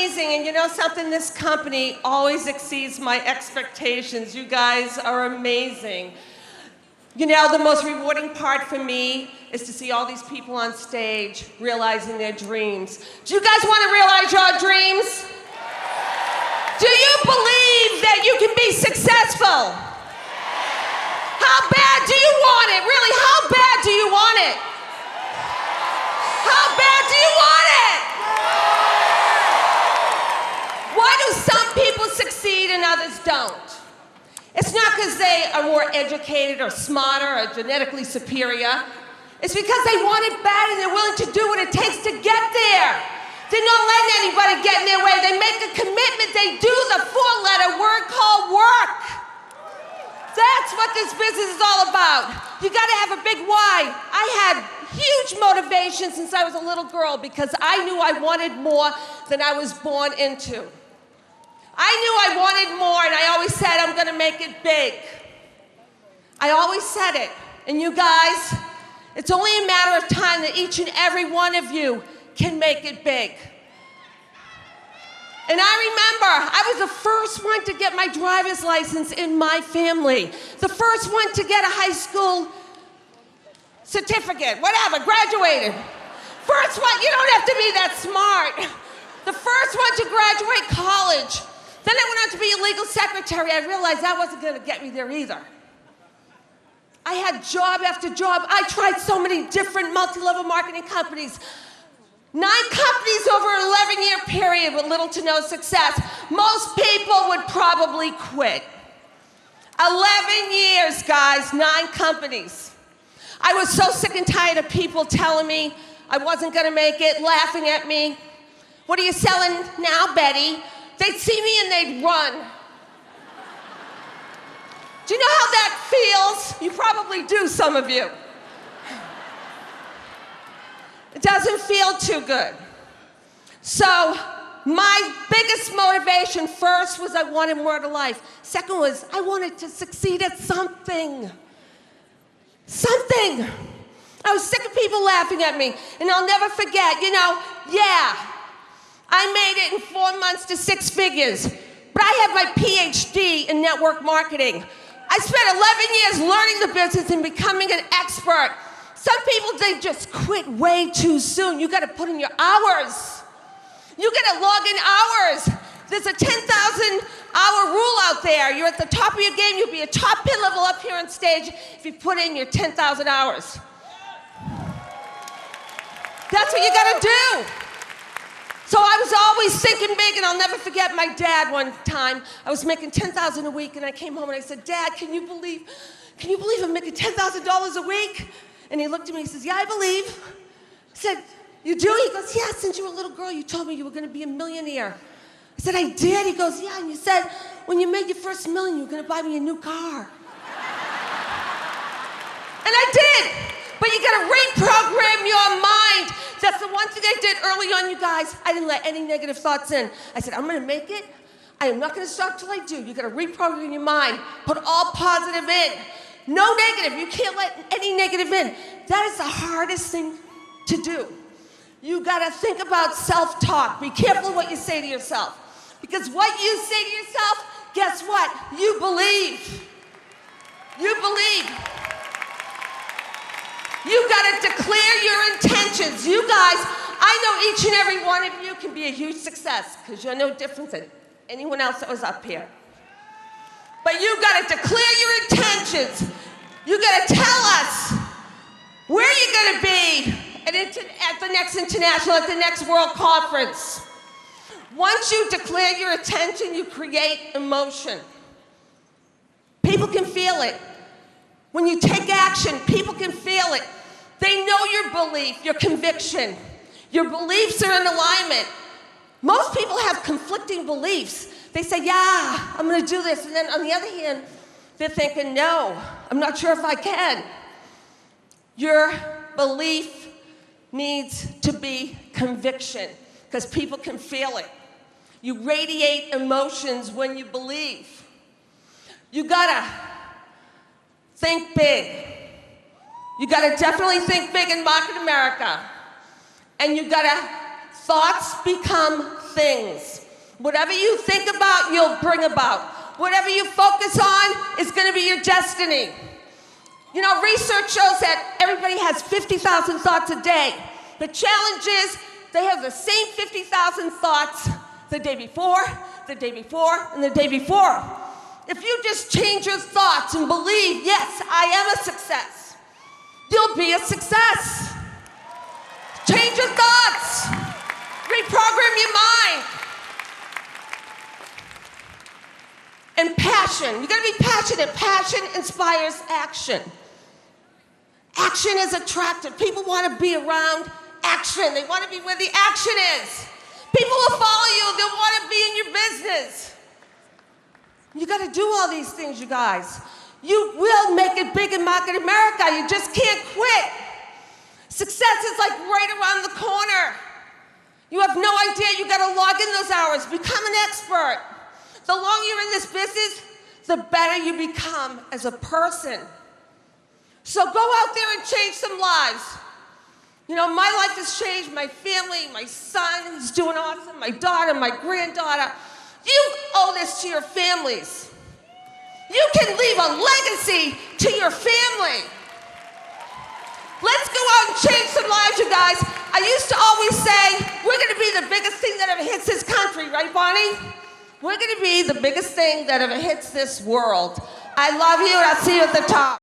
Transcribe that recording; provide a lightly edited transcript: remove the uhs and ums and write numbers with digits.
amazing, and you know something? This company always exceeds my expectations. You guys are amazing. You know, the most rewarding part for me is to see all these people on stage realizing their dreams. Do you guys want to realize your dreams? Do you believe that you can be successful? How bad do you want it? Really, how bad do you want it? How bad do you want it? Why do some people succeed and others don't? It's not because they are more educated or smarter or genetically superior. It's because they want it bad and they're willing to do what it takes to get there. They're not letting anybody get in their way. They make a commitment. They do the four-letter word called work. That's what this business is all about. You gotta have a big why. I had huge motivation since I was a little girl because I knew I wanted more than I was born into. I knew I wanted more, and I always said, I'm gonna make it big. I always said it. And you guys, it's only a matter of time that each and every one of you can make it big. And I remember, I was the first one to get my driver's license in my family. The first one to get a high school certificate, whatever, graduated. First one, you don't have to be that smart. The first one to graduate college. Then I went on to be a legal secretary. I realized that wasn't gonna get me there either. I had job after job. I tried so many different multi-level marketing companies. 9 companies over an 11-year period with little to no success. Most people would probably quit. 11 years, guys, 9 companies. I was so sick and tired of people telling me I wasn't gonna make it, laughing at me. What are you selling now, Betty? They'd see me and they'd run. Do you know how that feels? You probably do, some of you. It doesn't feel too good. So my biggest motivation first was I wanted more to life. Second was I wanted to succeed at something. Something. I was sick of people laughing at me, and I'll never forget, you know, I made it in 4 months to 6 figures, but I had my PhD in network marketing. I spent 11 years learning the business and becoming an expert. Some people, they just quit way too soon. You gotta put in your hours. You gotta log in hours. There's a 10,000 hour rule out there. You're at the top of your game. You'll be a top pin level up here on stage if you put in your 10,000 hours. That's what you gotta do. So I was always thinking big, and I'll never forget my dad one time. I was making $10,000 a week, and I came home and I said, Dad, can you believe I'm making $10,000 a week? And he looked at me and he says, yeah, I believe. I said, you do? He goes, yeah, since you were a little girl, you told me you were gonna be a millionaire. I said, I did? He goes, yeah, and you said when you made your first million, you were gonna buy me a new car. And I did, but you gotta reprogram your mind. That's the one thing I did early on, you guys. I didn't let any negative thoughts in. I said, I'm gonna make it. I am not gonna stop till I do. You gotta reprogram your mind. Put all positive in. No negative. You can't let any negative in. That is the hardest thing to do. You gotta think about self-talk. Be careful what you say to yourself. Because what you say to yourself, guess what? You believe. You believe. You gotta declare your intentions. You guys, I know each and every one of you can be a huge success because you're no different than anyone else that was up here. But you gotta declare your intentions. You gotta tell us where you're gonna be at the next international, at the next world conference. Once you declare your intention, you create emotion. People can feel it. When you take action, people can feel it. They know your belief, your conviction. Your beliefs are in alignment. Most people have conflicting beliefs. They say, yeah, I'm gonna do this. And then on the other hand, they're thinking, no, I'm not sure if I can. Your belief needs to be conviction because people can feel it. You radiate emotions when you believe. You gotta think big. You gotta definitely think big in Market America. And you gotta, thoughts become things. Whatever you think about, you'll bring about. Whatever you focus on is going to be your destiny. You know, research shows that everybody has 50,000 thoughts a day. The challenge is they have the same 50,000 thoughts the day before, and the day before. If you just change your thoughts and believe, yes, I am a success, you'll be a success. Change your thoughts. Reprogram your mind. And passion. You gotta be passionate. Passion inspires action. Action is attractive. People wanna be around action. They wanna be where the action is. People will follow you. They'll wanna be in your business. You gotta do all these things, you guys. You will make it big in Market America. You just can't quit. Success is like right around the corner. You have no idea. You gotta log in those hours. Become an expert. The longer you're in this business, the better you become as a person. So go out there and change some lives. You know, my life has changed. My family, my son is doing awesome. My daughter, my granddaughter. You owe this to your families. You can leave a legacy to your family. Let's go out and change some lives, you guys. I used to always say, we're gonna be the biggest thing that ever hits this country, right, Bonnie? We're gonna be the biggest thing that ever hits this world. I love you, and I'll see you at the top.